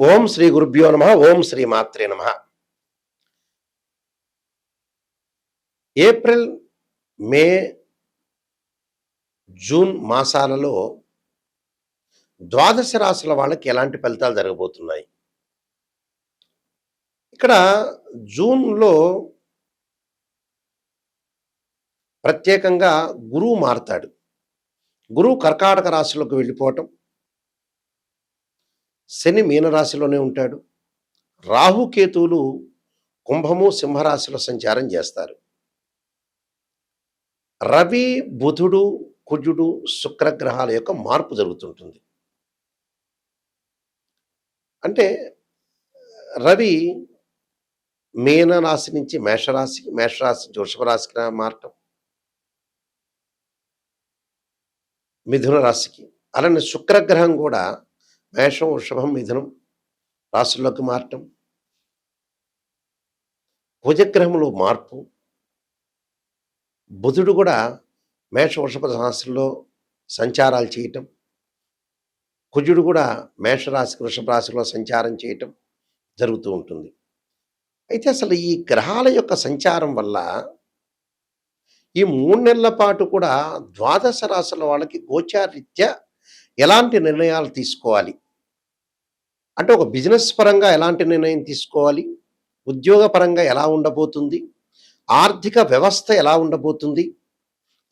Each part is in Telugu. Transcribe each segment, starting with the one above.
ఓం శ్రీ గురుభ్యో నమః. ఓం శ్రీ మాత్రే నమః. ఏప్రిల్, మే, జూన్ మాసాలలో ద్వాదశ రాశుల వాళ్ళకి ఎలాంటి ఫలితాలు జరగబోతున్నాయి? ఇక్కడ జూన్‌లో ప్రత్యేకంగా గురువు మారతాడు. గురువు కర్కాటక రాశిలోకి వెళ్ళిపోవటం, శని మీనరాశిలోనే ఉంటాడు. రాహుకేతువులు కుంభము, సింహరాశిలో సంచారం చేస్తారు. రవి, బుధుడు, కుజుడు, శుక్రగ్రహాల యొక్క మార్పు జరుగుతుంటుంది. అంటే రవి మీనరాశి నుంచి మేషరాశికి, మేషరాశి నుంచి వృషభ రాశికి మారటం, మిథున రాశికి. అలానే శుక్రగ్రహం కూడా మేషం, వృషభం, మిథునం రాశుల్లోకి మారటం, కుజగ్రహంలో మార్పు, బుధుడు కూడా మేష, వృషభ రాశుల్లో సంచారాలు చేయటం, కుజుడు కూడా మేషరాశికి, వృషభ రాశిలో సంచారం చేయటం జరుగుతూ ఉంటుంది. అయితే అసలు ఈ గ్రహాల యొక్క సంచారం వల్ల ఈ 3 నెలల పాటు కూడా ద్వాదశ రాశుల వాళ్ళకి గోచారీత్యా ఎలాంటి నిర్ణయాలు తీసుకోవాలి? అంటే ఒక బిజినెస్ పరంగా ఎలాంటి నిర్ణయం తీసుకోవాలి? ఉద్యోగ పరంగా ఎలా ఉండబోతుంది? ఆర్థిక వ్యవస్థ ఎలా ఉండబోతుంది?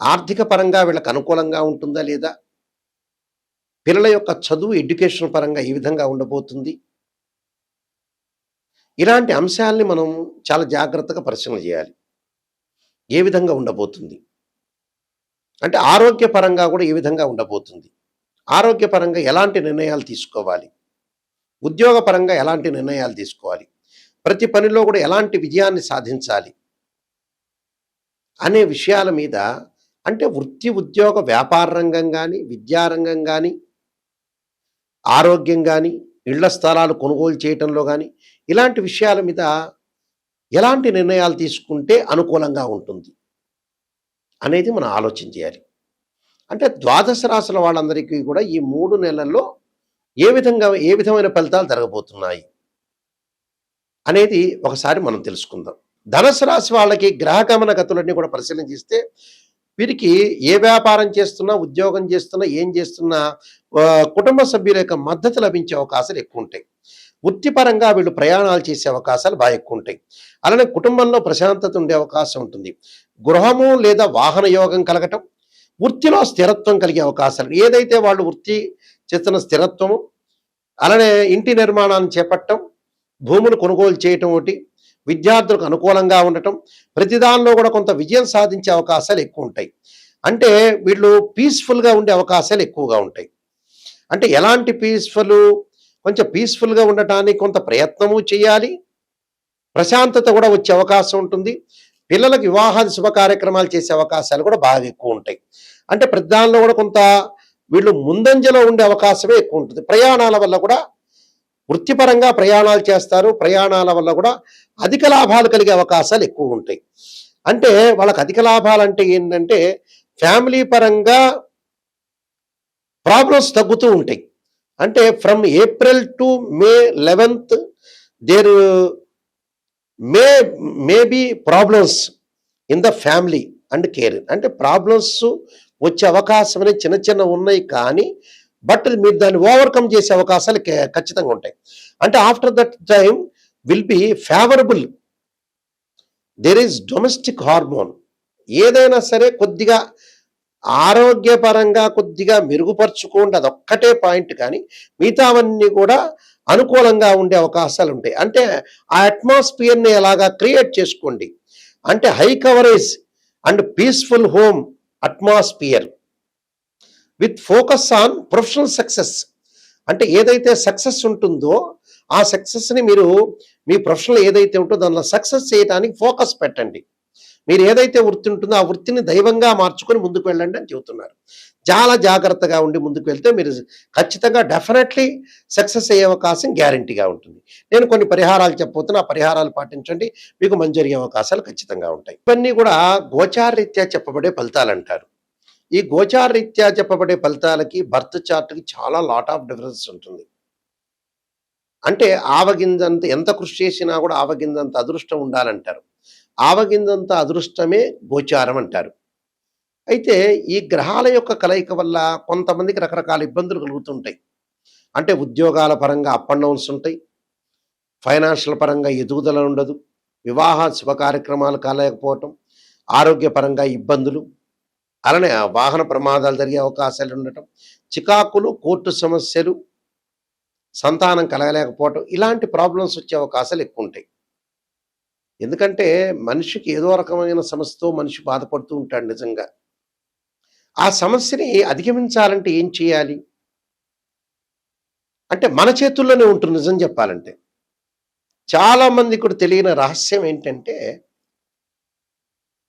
ఆర్థిక పరంగా వీళ్ళకి అనుకూలంగా ఉంటుందా లేదా? పిల్లల యొక్క చదువు, ఎడ్యుకేషన్ పరంగా ఏ విధంగా ఉండబోతుంది? ఇలాంటి అంశాలని మనం చాలా జాగ్రత్తగా పరిశీలన చేయాలి. ఏ విధంగా ఉండబోతుంది? అంటే ఆరోగ్యపరంగా కూడా ఏ విధంగా ఉండబోతుంది? ఆరోగ్యపరంగా ఎలాంటి నిర్ణయాలు తీసుకోవాలి? ఉద్యోగపరంగా ఎలాంటి నిర్ణయాలు తీసుకోవాలి? ప్రతి పనిలో కూడా ఎలాంటి విజయాన్ని సాధించాలి? అనే విషయాల మీద, అంటే వృత్తి, ఉద్యోగ, వ్యాపార రంగం కానీ, విద్యారంగం కానీ, ఆరోగ్యం కానీ, ఇళ్ల స్థలాలు కొనుగోలు చేయటంలో కానీ, ఇలాంటి విషయాల మీద ఎలాంటి నిర్ణయాలు తీసుకుంటే అనుకూలంగా ఉంటుంది అనేది మనం ఆలోచన చేయాలి. అంటే ద్వాదశ రాశుల వాళ్ళందరికీ కూడా ఈ 3 నెలల్లో ఏ విధమైన ఫలితాలు జరగబోతున్నాయి అనేది ఒకసారి మనం తెలుసుకుందాం. ధనుసు రాశి వాళ్ళకి గ్రహగమన గతులన్నీ కూడా పరిశీలన చేస్తే, వీరికి ఏ వ్యాపారం చేస్తున్నా, ఉద్యోగం చేస్తున్నా, ఏం చేస్తున్నా కుటుంబ సభ్యుల యొక్క మద్దతు లభించే అవకాశాలు ఎక్కువ ఉంటాయి. వృత్తిపరంగా వీళ్ళు ప్రయాణాలు చేసే అవకాశాలు బాగా ఎక్కువ ఉంటాయి. అలానే కుటుంబంలో ప్రశాంతత ఉండే అవకాశం ఉంటుంది. గృహము లేదా వాహన యోగం కలగటం, వృత్తిలో స్థిరత్వం కలిగే అవకాశాలు, ఏదైతే వాళ్ళు వృత్తి చేస్తున్న స్థిరత్వము, అలానే ఇంటి నిర్మాణాన్ని చేపట్టడం, భూములు కొనుగోలు చేయటం, ఒకటి విద్యార్థులకు అనుకూలంగా ఉండటం, ప్రతిదానిలో కూడా కొంత విజయం సాధించే అవకాశాలు ఎక్కువ ఉంటాయి. అంటే వీళ్ళు పీస్ఫుల్గా ఉండే అవకాశాలు ఎక్కువగా ఉంటాయి. అంటే ఎలాంటి కొంచెం పీస్ఫుల్గా ఉండటానికి కొంత ప్రయత్నము చేయాలి, ప్రశాంతత కూడా వచ్చే అవకాశం ఉంటుంది. పిల్లలకు వివాహాది శుభ కార్యక్రమాలు చేసే అవకాశాలు కూడా బాగా ఎక్కువ ఉంటాయి. అంటే ప్రతిదానిలో కూడా కొంత వీళ్ళు ముందంజలో ఉండే అవకాశమే ఎక్కువ ఉంటుంది. ప్రయాణాల వల్ల కూడా, వృత్తిపరంగా ప్రయాణాలు చేస్తారు, ప్రయాణాల వల్ల కూడా అధిక లాభాలు కలిగే అవకాశాలు ఎక్కువ ఉంటాయి. అంటే వాళ్ళకి అధిక లాభాలు అంటే ఏంటంటే, ఫ్యామిలీ పరంగా ప్రాబ్లమ్స్ తగ్గుతూ ఉంటాయి. అంటే from April to May 11th there may be problems in the family and care. అంటే ప్రాబ్లమ్స్ వచ్చే అవకాశం అనేది చిన్న చిన్న ఉన్నాయి, కానీ బట్ మీరు దాన్ని ఓవర్కమ్ చేసే అవకాశాలు ఖచ్చితంగా ఉంటాయి. అంటే after that time will be favourable. There is domestic hormone. ఏదైనా సరే కొద్దిగా ఆరోగ్యపరంగా కొద్దిగా మెరుగుపరుచుకోండి, అదొక్కటే పాయింట్, కానీ మిగతావన్నీ కూడా అనుకూలంగా ఉండే అవకాశాలు ఉంటాయి. అంటే ఆ అట్మాస్ఫియర్ని ఎలాగా క్రియేట్ చేసుకోండి, అంటే high coverage and peaceful home atmosphere with focus on professional success. అంటే ఏదైతే సక్సెస్ ఉంటుందో ఆ సక్సెస్ని మీరు మీ ప్రొఫెషనల్ ఏదైతే ఉంటుందో దానిలో సక్సెస్ చేయడానికి ఫోకస్ పెట్టండి. మీరు ఏదైతే వృత్తి ఉంటుందో ఆ వృత్తిని దైవంగా మార్చుకొని ముందుకు వెళ్ళండి అని చెబుతున్నారు. చాలా జాగ్రత్తగా ఉండి ముందుకు వెళ్తే మీరు ఖచ్చితంగా డెఫినెట్లీ సక్సెస్ అయ్యే అవకాశం గ్యారంటీగా ఉంటుంది. నేను కొన్ని పరిహారాలు చెప్పబోతున్నా, ఆ పరిహారాలు పాటించండి, మీకు మంచి జరిగే అవకాశాలు ఖచ్చితంగా ఉంటాయి. ఇవన్నీ కూడా గోచారరీత్యా చెప్పబడే ఫలితాలు అంటారు. ఈ గోచారరీత్యా చెప్పబడే ఫలితాలకి బర్త్ చార్ట్కి చాలా లాట్ ఆఫ్ డిఫరెన్స్ ఉంటుంది. అంటే ఆవగింజంత ఎంత కృషి చేసినా కూడా ఆవగింజంత అదృష్టం ఉండాలంటారు. ఆవగింజంత అదృష్టమే గోచారం అంటారు. అయితే ఈ గ్రహాల యొక్క కలయిక వల్ల కొంతమందికి రకరకాల ఇబ్బందులు కలుగుతుంటాయి. అంటే ఉద్యోగాల పరంగా అప్ అండ్ డౌన్స్ ఉంటాయి. ఫైనాన్షియల్ పరంగా ఎదుగుదల ఉండదు. వివాహ శుభ కార్యక్రమాలు కాలేకపోవటం, ఆరోగ్యపరంగా ఇబ్బందులు, అలానే వాహన ప్రమాదాలు జరిగే అవకాశాలు ఉండటం, చికాకులు, కోర్టు సమస్యలు, సంతానం కలగలేకపోవటం, ఇలాంటి ప్రాబ్లమ్స్ వచ్చే అవకాశాలు ఎక్కువ ఉంటాయి. ఎందుకంటే మనిషికి ఏదో రకమైన సమస్యతో మనిషి బాధపడుతూ ఉంటాడు నిజంగా. ఆ సమస్యని అధిగమించాలంటే ఏం చేయాలి? అంటే మన చేతుల్లోనే ఉంటుంది నిజం చెప్పాలంటే. చాలామంది కూడా తెలియని రహస్యం ఏంటంటే,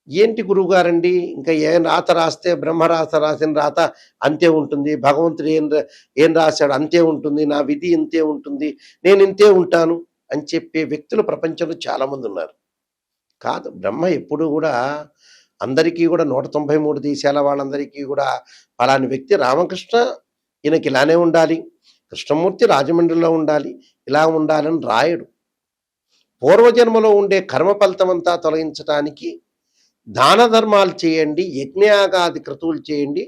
ఏంటి గురువుగారండి ఇంకా ఏం రాత రాస్తే బ్రహ్మరాత రాసిన రాత అంతే ఉంటుంది. భగవంతుడు ఏం రాశాడు అంతే ఉంటుంది. నా విధి ఇంతే ఉంటుంది. నేను ఇంతే ఉంటాను అని చెప్పే వ్యక్తులు ప్రపంచంలో చాలామంది ఉన్నారు. కాదు, బ్రహ్మ ఎప్పుడు కూడా అందరికీ కూడా 193 దేశాల వాళ్ళందరికీ కూడా పలాని వ్యక్తి రామకృష్ణ ఈయనకి ఇలానే ఉండాలి, కృష్ణమూర్తి రాజమండ్రిలో ఉండాలి, ఇలా ఉండాలని రాయడు. పూర్వజన్మలో ఉండే కర్మ ఫలితమంతా తొలగించడానికి దాన ధర్మాలు చేయండి, యజ్ఞయాగాది క్రతువులు చేయండి,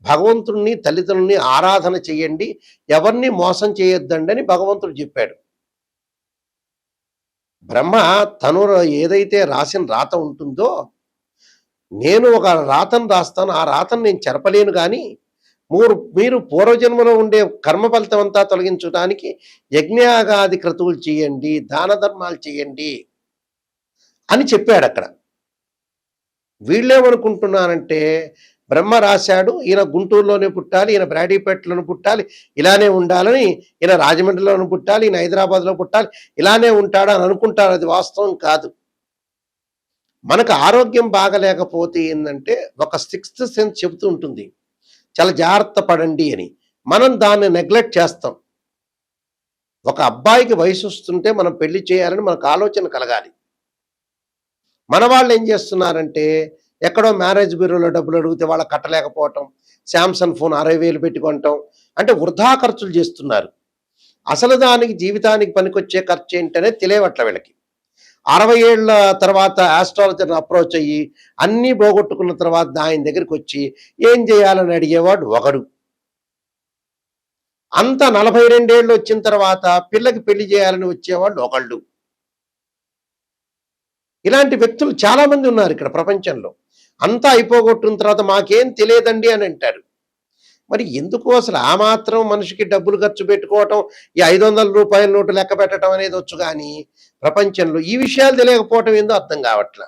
భగవంతుడిని తల్లిదండ్రుల్ని ఆరాధన చేయండి, ఎవరిని మోసం చేయొద్దండి అని భగవంతుడు చెప్పాడు. బ్రహ్మ తను ఏదైతే రాసిన రాత ఉంటుందో, నేను ఒక రాతను రాస్తాను, ఆ రాతను నేను చెరపలేను కానీ మీరు పూర్వజన్మలో ఉండే కర్మ ఫలితం అంతా తొలగించడానికి యజ్ఞయాగాది క్రతువులు చేయండి, దాన ధర్మాలు చేయండి అని చెప్పాడు అక్కడ. వీళ్ళేమనుకుంటున్నారంటే బ్రహ్మ రాశాడు, ఈయన గుంటూరులోనే పుట్టాలి, ఈయన బ్రాడీపేటలోనే పుట్టాలి, ఇలానే ఉండాలని, ఈయన రాజమండ్రిలోనే పుట్టాలి, ఈయన హైదరాబాద్లో పుట్టాలి, ఇలానే ఉంటాడు అని అనుకుంటారు. అది వాస్తవం కాదు. మనకు ఆరోగ్యం బాగలేకపోతే ఏంటంటే ఒక సిక్స్త్ సెన్స్ చెబుతూ ఉంటుంది, చాలా జాగ్రత్త పడండి అని. మనం దాన్ని నెగ్లెక్ట్ చేస్తాం. ఒక అబ్బాయికి వయసు వస్తుంటే మనం పెళ్లి చేయాలని మనకు ఆలోచన కలగాలి. మన వాళ్ళు ఏం చేస్తున్నారంటే ఎక్కడో మ్యారేజ్ బ్యూరోలో డబ్బులు అడిగితే వాళ్ళకి కట్టలేకపోవటం, శాంసంగ్ ఫోన్ 60,000 పెట్టుకోవటం, అంటే వృధా ఖర్చులు చేస్తున్నారు. అసలు దానికి జీవితానికి పనికొచ్చే ఖర్చు ఏంటనే తెలియవట్ల వీళ్ళకి. 60 ఏళ్ళ తర్వాత ఆస్ట్రాలజర్ని అప్రోచ్ అయ్యి అన్నీ పోగొట్టుకున్న తర్వాత ఆయన దగ్గరికి వచ్చి ఏం చేయాలని అడిగేవాడు ఒకడు. అంత 42 ఏళ్ళు వచ్చిన తర్వాత పిల్లకి పెళ్లి చేయాలని వచ్చేవాళ్ళు ఒకళ్ళు. ఇలాంటి వ్యక్తులు చాలా మంది ఉన్నారు ఇక్కడ ప్రపంచంలో. అంతా అయిపోగొట్టిన తర్వాత మాకేం తెలియదండి అని అంటారు. మరి ఎందుకు అసలు ఆ మాత్రం మనిషికి డబ్బులు ఖర్చు పెట్టుకోవటం, ఈ 500 రూపాయల నోటు లెక్క పెట్టడం అనేది వచ్చు, కానీ ప్రపంచంలో ఈ విషయాలు తెలియకపోవటం ఏందో అర్థం కావట్లా.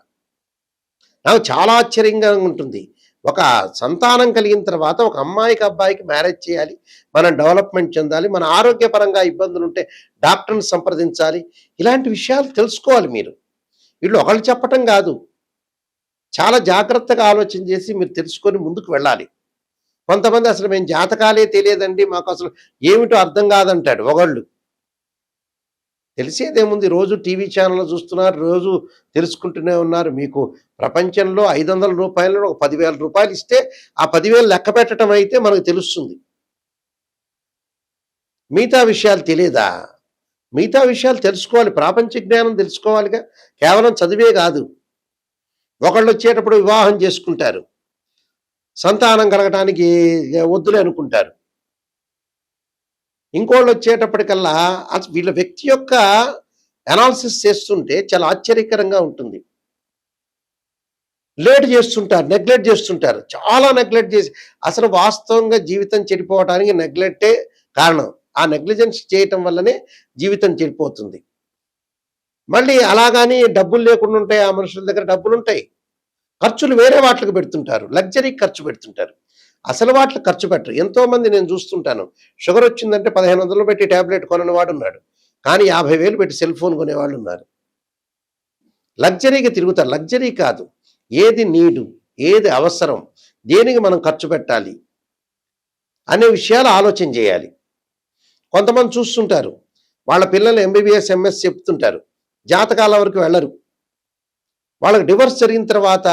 నాకు చాలా ఆశ్చర్యంగా ఉంటుంది. ఒక సంతానం కలిగిన తర్వాత ఒక అమ్మాయికి అబ్బాయికి మ్యారేజ్ చేయాలి, మనం డెవలప్మెంట్ చెందాలి, మన ఆరోగ్యపరంగా ఇబ్బందులు ఉంటే డాక్టర్ని సంప్రదించాలి, ఇలాంటి విషయాలు తెలుసుకోవాలి మీరు. వీళ్ళు ఒకళ్ళు చెప్పటం కాదు, చాలా జాగ్రత్తగా ఆలోచన చేసి మీరు తెలుసుకొని ముందుకు వెళ్ళాలి. కొంతమంది అసలు మేము జాతకాలే తెలియదండి, మాకు అసలు ఏమిటో అర్థం కాదంటాడు ఒకళ్ళు. తెలిసేదేముంది, రోజు టీవీ ఛానల్ చూస్తున్నారు, రోజు తెలుసుకుంటూనే ఉన్నారు. మీకు ప్రపంచంలో 500 రూపాయలు ఒక 10,000 రూపాయలు ఇస్తే ఆ 10,000 లెక్క పెట్టడం అయితే మనకు తెలుస్తుంది. మిగతా విషయాలు తెలియదా? మిగతా విషయాలు తెలుసుకోవాలి, ప్రాపంచిక జ్ఞానం తెలుసుకోవాలిగా, కేవలం చదివే కాదు. ఒకళ్ళు వచ్చేటప్పుడు వివాహం చేసుకుంటారు, సంతానం కలగటానికి వద్దులే అనుకుంటారు. ఇంకోళ్ళు వచ్చేటప్పటికల్లా వీళ్ళ వ్యక్తి యొక్క అనాలిసిస్ చేస్తుంటే చాలా ఆశ్చర్యకరంగా ఉంటుంది. లేట్ చేస్తుంటారు, నెగ్లెక్ట్ చేస్తుంటారు, చాలా నెగ్లెక్ట్ చేసి అసలు వాస్తవంగా జీవితం చెడిపోవడానికి నెగ్లెక్టే కారణం. ఆ నెగ్లిజెన్స్ చేయటం వల్లనే జీవితం చెడిపోతుంది. మళ్ళీ అలాగని డబ్బులు లేకుండా ఉంటాయి, ఆ మనుషుల దగ్గర డబ్బులు ఉంటాయి, ఖర్చులు వేరే వాటికి పెడుతుంటారు, లగ్జరీకి ఖర్చు పెడుతుంటారు, అసలు వాటికి ఖర్చు పెట్టరు. ఎంతోమంది నేను చూస్తుంటాను, షుగర్ వచ్చిందంటే 1,500 పెట్టి ట్యాబ్లెట్ కొనని వాడు ఉన్నాడు, కానీ 50,000 పెట్టి సెల్ ఫోన్ కొనేవాళ్ళు ఉన్నారు. లగ్జరీగా తిరుగుతారు. లగ్జరీ కాదు, ఏది నీడు, ఏది అవసరం, దేనికి మనం ఖర్చు పెట్టాలి అనే విషయాలు ఆలోచన చేయాలి. కొంతమంది చూస్తుంటారు, వాళ్ళ పిల్లలు ఎంబీబీఎస్ ఎంఎస్ చెప్తుంటారు, జాతకాల వరకు వెళ్ళరు. వాళ్ళకి డివోర్స్ జరిగిన తర్వాత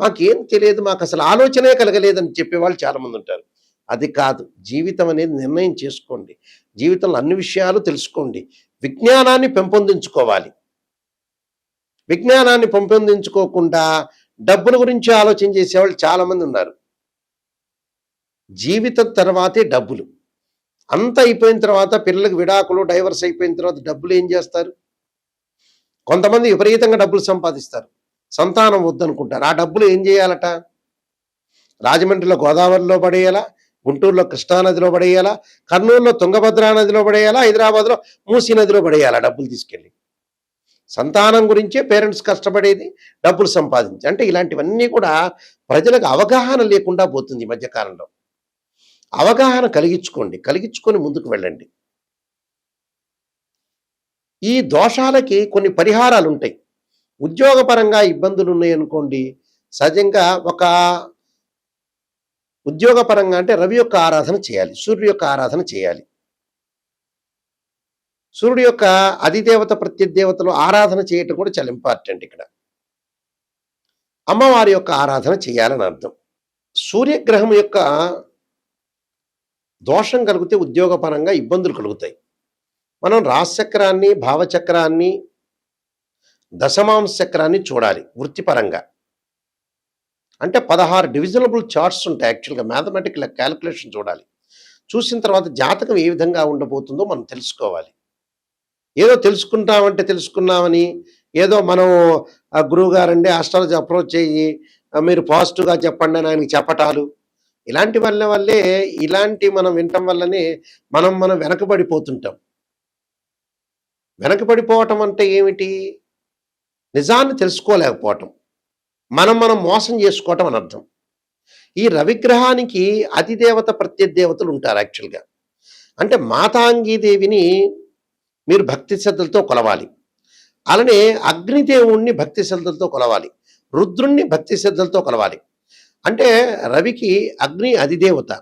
మాకేం తెలియదు, మాకు అసలు ఆలోచనే కలగలేదని చెప్పేవాళ్ళు చాలామంది ఉంటారు. అది కాదు, జీవితం అనేది నిర్ణయం చేసుకోండి, జీవితంలో అన్ని విషయాలు తెలుసుకోండి, విజ్ఞానాన్ని పెంపొందించుకోవాలి. విజ్ఞానాన్ని పెంపొందించుకోకుండా డబ్బుల గురించి ఆలోచన చేసేవాళ్ళు చాలామంది ఉన్నారు. జీవితం తర్వాతే డబ్బులు. అంత అయిపోయిన తర్వాత పిల్లలకు విడాకులు, డైవర్స్ అయిపోయిన తర్వాత డబ్బులు ఏం చేస్తారు? కొంతమంది విపరీతంగా డబ్బులు సంపాదిస్తారు, సంతానం వద్దనుకుంటారు. ఆ డబ్బులు ఏం చేయాలట? రాజమండ్రిలో గోదావరిలో పడేయాలా, గుంటూరులో కృష్ణానదిలో పడేయాలా, కర్నూలులో తుంగభద్రా నదిలో పడేయాలా, హైదరాబాద్లో మూసీ నదిలో పడేయాలా డబ్బులు తీసుకెళ్ళి? సంతానం గురించే పేరెంట్స్ కష్టపడేది, డబ్బులు సంపాదించి. అంటే ఇలాంటివన్నీ కూడా ప్రజలకు అవగాహన లేకుండా పోతుంది ఈ మధ్యకాలంలో. అవగాహన కలిగించుకొని ముందుకు వెళ్ళండి. ఈ దోషాలకి కొన్ని పరిహారాలు ఉంటాయి. ఉద్యోగపరంగా ఇబ్బందులు ఉన్నాయనుకోండి, సహజంగా ఉద్యోగపరంగా అంటే రవి యొక్క ఆరాధన చేయాలి, సూర్యుడి యొక్క ఆరాధన చేయాలి. సూర్యుడి యొక్క అధిదేవత ప్రత్యదేవతలు ఆరాధన చేయటం కూడా చాలా ఇంపార్టెంట్. ఇక్కడ అమ్మవారి యొక్క ఆరాధన చేయాలని అర్థం. సూర్యగ్రహం యొక్క దోషం కలిగితే ఉద్యోగపరంగా ఇబ్బందులు కలుగుతాయి. మనం రాశిచక్రాన్ని, భావచక్రాన్ని, దశమాంశ చక్రాన్ని చూడాలి వృత్తిపరంగా. అంటే 16 డివిజనబుల్ చార్ట్స్ ఉంటాయి. యాక్చువల్గా మ్యాథమెటికల్ క్యాలిక్యులేషన్ చూడాలి. చూసిన తర్వాత జాతకం ఏ విధంగా ఉండబోతుందో మనం తెలుసుకోవాలి. ఏదో తెలుసుకున్నామని ఏదో మనం గురువు గారండి ఆస్ట్రాలజీ అప్రోచ్ అయ్యి మీరు పాజిటివ్గా చెప్పండి అని ఆయనకి చెప్పటాలు, ఇలాంటి వల్లే ఇలాంటి మనం వినటం వల్లనే మనం వెనకబడిపోతుంటాం. వెనకబడిపోవటం అంటే ఏమిటి? నిజాన్ని తెలుసుకోలేకపోవటం, మనం మోసం చేసుకోవటం అని అర్థం. ఈ రవిగ్రహానికి అధిదేవత ప్రత్యదేవతలు ఉంటారు యాక్చువల్గా. అంటే మాతాంగీదేవిని మీరు భక్తి శ్రద్ధలతో కొలవాలి. అలానే అగ్నిదేవుణ్ణి భక్తి శ్రద్ధలతో కొలవాలి, రుద్రుణ్ణి భక్తి శ్రద్ధలతో కొలవాలి. అంటే రవికి అగ్ని అధిదేవత,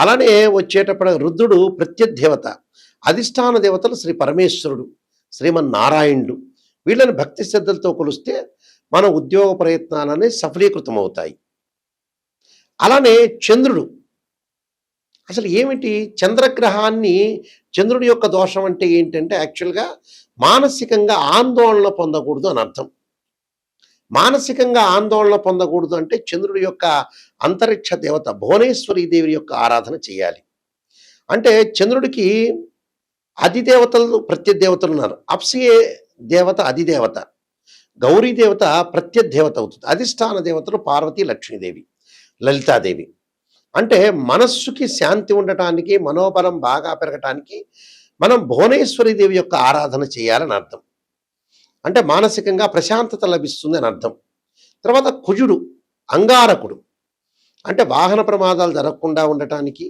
అలానే వచ్చేటప్పుడు రుద్రుడు ప్రత్యదేవత, అధిష్టాన దేవతలు శ్రీ పరమేశ్వరుడు, శ్రీమన్నారాయణుడు. వీళ్ళని భక్తి శ్రద్ధలతో కొలిస్తే మన ఉద్యోగ ప్రయత్నాలనే సఫలీకృతమవుతాయి. అలానే చంద్రుడు, అసలు ఏమిటి చంద్రగ్రహాన్ని, చంద్రుడి యొక్క దోషం అంటే ఏంటంటే యాక్చువల్గా మానసికంగా ఆందోళన పొందకూడదు అని అర్థం. మానసికంగా ఆందోళన పొందకూడదు అంటే చంద్రుడి యొక్క అంతరిక్ష దేవత భువనేశ్వరీ దేవి యొక్క ఆరాధన చేయాలి. అంటే చంద్రుడికి అధిదేవతలు ప్రత్యదేవతలు ఉన్నారు. అప్సయే దేవత అధిదేవత, గౌరీ దేవత ప్రత్యదేవత అవుతుంది. అధిష్టాన దేవతలు పార్వతీ, లక్ష్మీదేవి, లలితాదేవి. అంటే మనస్సుకి శాంతి ఉండటానికి, మనోబలం బాగా పెరగటానికి మనం భువనేశ్వరి దేవి యొక్క ఆరాధన చేయాలని అర్థం. అంటే మానసికంగా ప్రశాంతత లభిస్తుంది అని అర్థం. తర్వాత కుజుడు అంగారకుడు, అంటే వాహన ప్రమాదాలు జరగకుండా ఉండటానికి,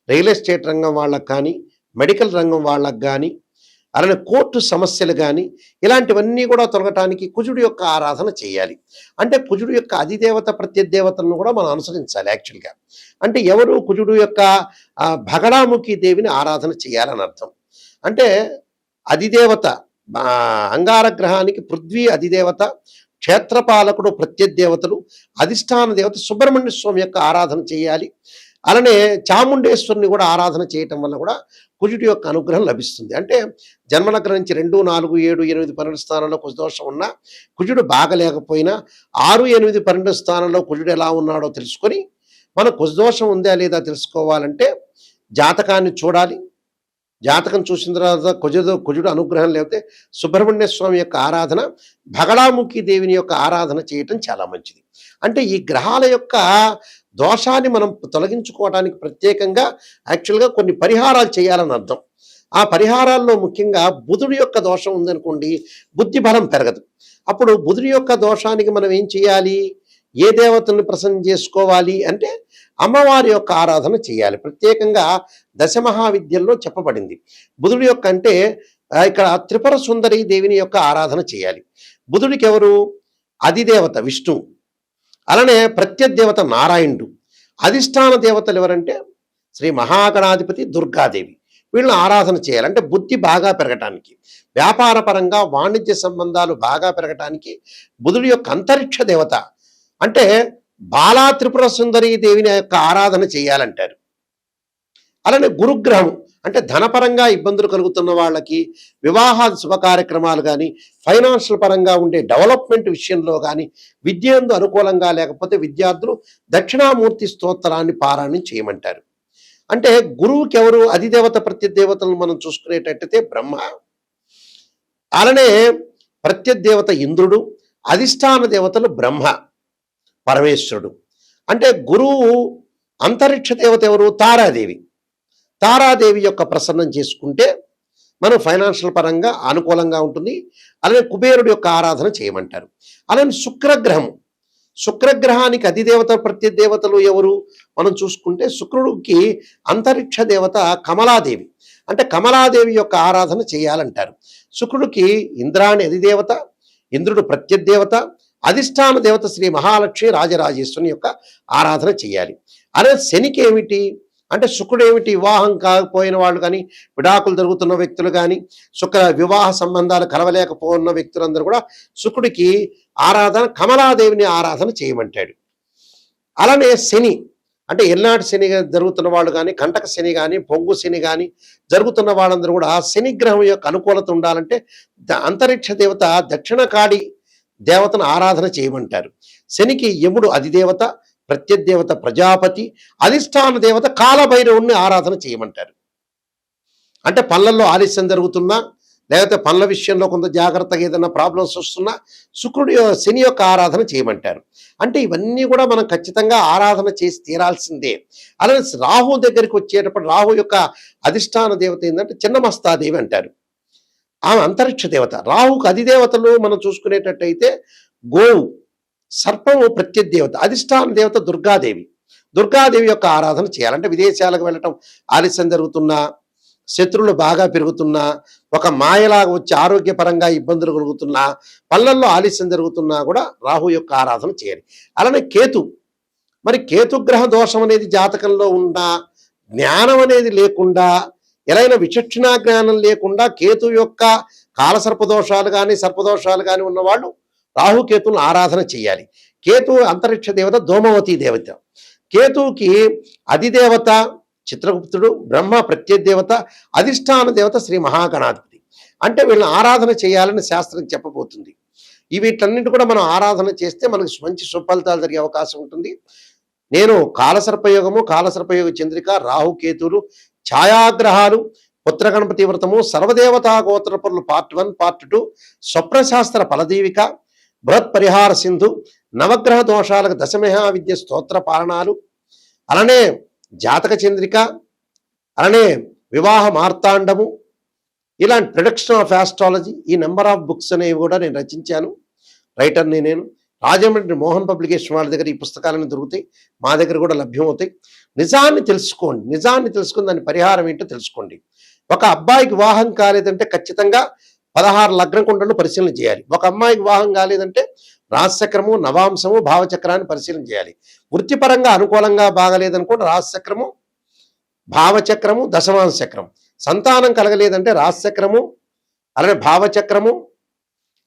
రియల్ ఎస్టేట్ రంగం వాళ్ళకు కానీ, మెడికల్ రంగం వాళ్ళకు కానీ, అలానే కోర్టు సమస్యలు కానీ, ఇలాంటివన్నీ కూడా తొలగటానికి కుజుడు యొక్క ఆరాధన చేయాలి. అంటే కుజుడు యొక్క అధిదేవత ప్రత్యదేవతలను కూడా మనం అనుసరించాలి యాక్చువల్గా. అంటే ఎవరు? కుజుడు యొక్క భగడాముఖి దేవిని ఆరాధన చేయాలని అర్థం. అంటే అధిదేవత అంగార గ్రహానికి పృథ్వీ అధిదేవత, క్షేత్రపాలకుడు ప్రత్యదేవతలు, అధిష్టాన దేవత సుబ్రహ్మణ్య స్వామి యొక్క ఆరాధన చేయాలి. అలానే చాముండేశ్వరిని కూడా ఆరాధన చేయటం వల్ల కూడా కుజుడి యొక్క అనుగ్రహం లభిస్తుంది. అంటే జన్మలగ్నం నుంచి 2, 4, 7, 8, 12 స్థానంలో కుజదోషం ఉన్నా, కుజుడు బాగలేకపోయినా 6, 8, 12 స్థానంలో కుజుడు ఎలా ఉన్నాడో తెలుసుకొని మన కుజదోషం ఉందా లేదా తెలుసుకోవాలంటే జాతకాన్ని చూడాలి. జాతకం చూసిన తర్వాత కుజుడు అనుగ్రహం లేకపోతే సుబ్రహ్మణ్య స్వామి యొక్క ఆరాధన, భగడాముఖి దేవిని యొక్క ఆరాధన చేయటం చాలా మంచిది. అంటే ఈ గ్రహాల యొక్క దోషాన్ని మనం తొలగించుకోవడానికి ప్రత్యేకంగా యాక్చువల్గా కొన్ని పరిహారాలు చేయాలని అర్థం. ఆ పరిహారాల్లో ముఖ్యంగా బుధుడి యొక్క దోషం ఉందనుకోండి, బుద్ధి బలం పెరగదు. అప్పుడు బుధుడి యొక్క దోషానికి మనం ఏం చేయాలి? ఏ దేవతను ప్రసన్నం చేసుకోవాలి అంటే అమ్మవారి యొక్క ఆరాధన చేయాలి. ప్రత్యేకంగా దశమహావిద్యల్లో చెప్పబడింది. బుధుడి యొక్క అంటే ఇక్కడ త్రిపుర సుందరి దేవిని యొక్క ఆరాధన చేయాలి. బుధుడికి ఎవరు? అధిదేవత విష్ణు, అలానే ప్రత్యదేవత నారాయణుడు, అధిష్టాన దేవతలు ఎవరంటే శ్రీ మహాగణాధిపతి దుర్గాదేవి. వీళ్ళని ఆరాధన చేయాలి. అంటే బుద్ధి బాగా పెరగటానికి, వ్యాపార పరంగా వాణిజ్య సంబంధాలు బాగా పెరగటానికి బుధుడి యొక్క అంతరిక్ష దేవత అంటే బాలా త్రిపుర సుందరి దేవిని యొక్క ఆరాధన చేయాలంటారు. అలానే గురుగ్రహం అంటే ధనపరంగా ఇబ్బందులు కలుగుతున్న వాళ్ళకి వివాహాది శుభ కార్యక్రమాలు కానీ, ఫైనాన్షియల్ పరంగా ఉండే డెవలప్మెంట్ విషయంలో కానీ, విద్యందు అనుకూలంగా లేకపోతే విద్యార్థులు దక్షిణామూర్తి స్తోత్రాన్ని పారాయణం చేయమంటారు. అంటే గురువుకి ఎవరు అధిదేవత ప్రత్యదేవతలను మనం చూసుకునేటట్టయితే బ్రహ్మ, అలానే ప్రత్యదేవత ఇంద్రుడు, అధిష్టాన దేవతలు బ్రహ్మ పరమేశ్వరుడు. అంటే గురువు అంతరిక్ష దేవత ఎవరు? తారాదేవి. తారాదేవి యొక్క ప్రసన్నం చేసుకుంటే మనం ఫైనాన్షియల్ పరంగా అనుకూలంగా ఉంటుంది. అలానే కుబేరుడు యొక్క ఆరాధన చేయమంటారు. అలానే శుక్రగ్రహం, శుక్రగ్రహానికి అధిదేవత ప్రత్యదేవతలు ఎవరు మనం చూసుకుంటే శుక్రుడికి అంతరిక్ష దేవత కమలాదేవి. అంటే కమలాదేవి యొక్క ఆరాధన చేయాలంటారు. శుక్రుడికి ఇంద్రాణి అధిదేవత, ఇంద్రుడు ప్రత్యదేవత, అధిష్టాన దేవత శ్రీ మహాలక్ష్మి రాజరాజేశ్వరుని యొక్క ఆరాధన చేయాలి. అదే శనికి ఏమిటి అంటే శుక్రుడు ఏమిటి? వివాహం కాకపోయిన వాళ్ళు కానీ, విడాకులు జరుగుతున్న వ్యక్తులు కానీ, వివాహ సంబంధాలు కలవలేకపోతున్న వ్యక్తులందరూ కూడా శుక్రుడికి ఆరాధన కమలాదేవిని ఆరాధన చేయమంటాడు. అలానే శని అంటే ఎల్నాటి శని జరుగుతున్న వాళ్ళు కానీ, కంటక శని కానీ, పొంగు శని కానీ జరుగుతున్న వాళ్ళందరూ కూడా శనిగ్రహం యొక్క అనుకూలత ఉండాలంటే అంతరిక్ష దేవత దక్షిణకాడి దేవతను ఆరాధన చేయమంటారు. శనికి యముడు అధిదేవత, ప్రత్యదేవత ప్రజాపతి, అధిష్టాన దేవత కాలభైరవుణ్ణి ఆరాధన చేయమంటారు. అంటే పనులలో ఆలస్యం జరుగుతున్నా, లేకపోతే పనుల విషయంలో కొంత జాగ్రత్తగా ఏదైనా ప్రాబ్లమ్స్ వస్తున్నా శని యొక్క ఆరాధన చేయమంటారు. అంటే ఇవన్నీ కూడా మనం ఖచ్చితంగా ఆరాధన చేసి తీరాల్సిందే. అలానే రాహు దగ్గరికి వచ్చేటప్పుడు రాహు యొక్క అధిష్టాన దేవత ఏంటంటే చిన్నమస్తాదేవి అంటారు. ఆమె అంతరిక్ష దేవత. రాహుకు అధిదేవతలు మనం చూసుకునేటట్టయితే గోవు, సర్పము ప్రత్యదేవత, అధిష్టాన దేవత దుర్గాదేవి. దుర్గాదేవి యొక్క ఆరాధన చేయాలంటే విదేశాలకు వెళ్ళటం ఆలస్యం జరుగుతున్నా, శత్రువులు బాగా పెరుగుతున్నా, ఒక మాయలాగా వచ్చి ఆరోగ్యపరంగా ఇబ్బందులు కలుగుతున్నా, పనులలో ఆలస్యం జరుగుతున్నా కూడా రాహు యొక్క ఆరాధన చేయాలి. అలానే కేతు, మరి కేతుగ్రహ దోషం అనేది జాతకంలో ఉన్నా, జ్ఞానం అనేది లేకుండా, ఎలాగైనా విచక్షణా జ్ఞానం లేకుండా కేతు యొక్క కాలసర్పదోషాలు కానీ సర్పదోషాలు కానీ ఉన్నవాళ్ళు రాహుకేతులను ఆరాధన చేయాలి. కేతు అంతరిక్ష దేవత ధూమవతి దేవత. కేతువుకి అధిదేవత చిత్రగుప్తుడు, బ్రహ్మ ప్రత్యదేవత, అధిష్టాన దేవత శ్రీ మహాగణాధిపతి. అంటే వీళ్ళని ఆరాధన చేయాలని శాస్త్రం చెప్పబోతుంది. వీటన్నింటి కూడా మనం ఆరాధన చేస్తే మనకు మంచి సుఫలితాలు జరిగే అవకాశం ఉంటుంది. నేను కాలసర్పయోగము, కాలసర్పయోగ చంద్రిక, రాహుకేతువులు, ఛాయాగ్రహాలు, పుత్రగణపతి వ్రతము, సర్వదేవతా గోత్రపరులు పార్ట్ 1, పార్ట్ 2, స్వప్నశాస్త్ర ఫలదీవిక, బృహత్ పరిహార సింధు, నవగ్రహ దోషాలకు దశమహా విద్య స్తోత్ర పాలనాలు, అలానే జాతక చంద్రిక, అలానే వివాహ మార్తాండము, ఇలాంటి ప్రొడక్షన్ ఆఫ్ ఆస్ట్రాలజీ, ఈ నెంబర్ ఆఫ్ బుక్స్ అనేవి కూడా నేను రచించాను. రైటర్ని నేను. రాజమండ్రి మోహన్ పబ్లికేషన్ వాళ్ళ దగ్గర ఈ పుస్తకాలను దొరుకుతాయి, మా దగ్గర కూడా లభ్యమవుతాయి. నిజాన్ని తెలుసుకోండి, నిజాన్ని తెలుసుకుని దాని పరిహారం ఏంటో తెలుసుకోండి. ఒక అబ్బాయికి వివాహం కాలేదంటే ఖచ్చితంగా 16 లగ్న కుండలను పరిశీలన చేయాలి. ఒక అమ్మాయికి వివాహం కాలేదంటే రాశిచక్రము, నవాంశము, భావచక్రాన్ని పరిశీలన చేయాలి. వృత్తిపరంగా అనుకూలంగా బాగలేదనుకోండి రాశిచక్రము, భావచక్రము, దశమాంశ చక్రం. సంతానం కలగలేదంటే రాశిచక్రము, అలానే భావచక్రము,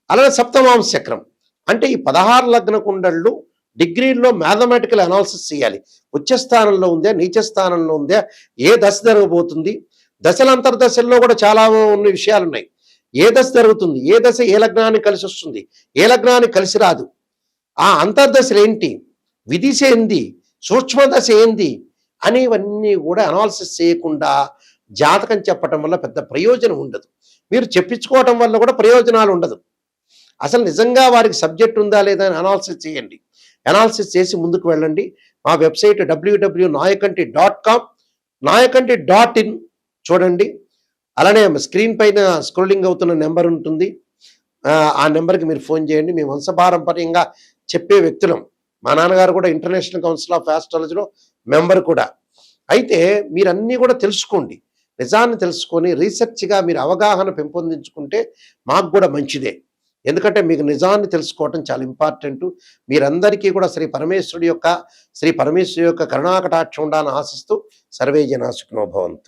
అలానే సప్తమాంశ చక్రం. అంటే ఈ 16 లగ్న కుండళ్ళు డిగ్రీల్లో మ్యాథమెటికల్ అనాలిసిస్ చేయాలి. ఉచ్చస్థానంలో ఉందా, నీచస్థానంలో ఉందా, ఏ దశ జరగబోతుంది, దశలంతర్దశల్లో కూడా చాలా ఉన్న విషయాలు ఉన్నాయి. ఏ దశ జరుగుతుంది, ఏ దశ ఏ లగ్నాన్ని కలిసి వస్తుంది, ఏ లగ్నాన్ని కలిసి రాదు, ఆ అంతర్దశలు ఏంటి, విదిశ ఏంది, సూక్ష్మదశ ఏంది అనేవన్నీ కూడా అనాలిసిస్ చేయకుండా జాతకం చెప్పటం వల్ల పెద్ద ప్రయోజనం ఉండదు. మీరు చెప్పించుకోవటం వల్ల కూడా ప్రయోజనాలు ఉండదు. అసలు నిజంగా వారికి సబ్జెక్ట్ ఉందా లేదా అని అనాలిసిస్ చేయండి. అనాలిసిస్ చేసి ముందుకు వెళ్ళండి. మా వెబ్సైట్ www.nayakanti.com, nayakanti.in చూడండి. అలానే స్క్రీన్ పైన స్క్రోలింగ్ అవుతున్న నెంబర్ ఉంటుంది, ఆ నెంబర్కి మీరు ఫోన్ చేయండి. మేము వంశపారంపర్యంగా చెప్పే వ్యక్తులం. మా నాన్నగారు కూడా ఇంటర్నేషనల్ కౌన్సిల్ ఆఫ్ ఆస్ట్రాలజీలో మెంబర్ కూడా. అయితే మీరన్నీ కూడా తెలుసుకోండి, నిజాన్ని తెలుసుకొని రీసెర్చ్గా మీరు అవగాహన పెంపొందించుకుంటే మాకు కూడా మంచిదే. ఎందుకంటే మీకు నిజాన్ని తెలుసుకోవటం చాలా ఇంపార్టెంట్. మీరందరికీ కూడా శ్రీ పరమేశ్వరుడి యొక్క కరుణాకటాక్షం ఉండాలని ఆశిస్తూ సర్వే జనా సుఖినో భవంతు.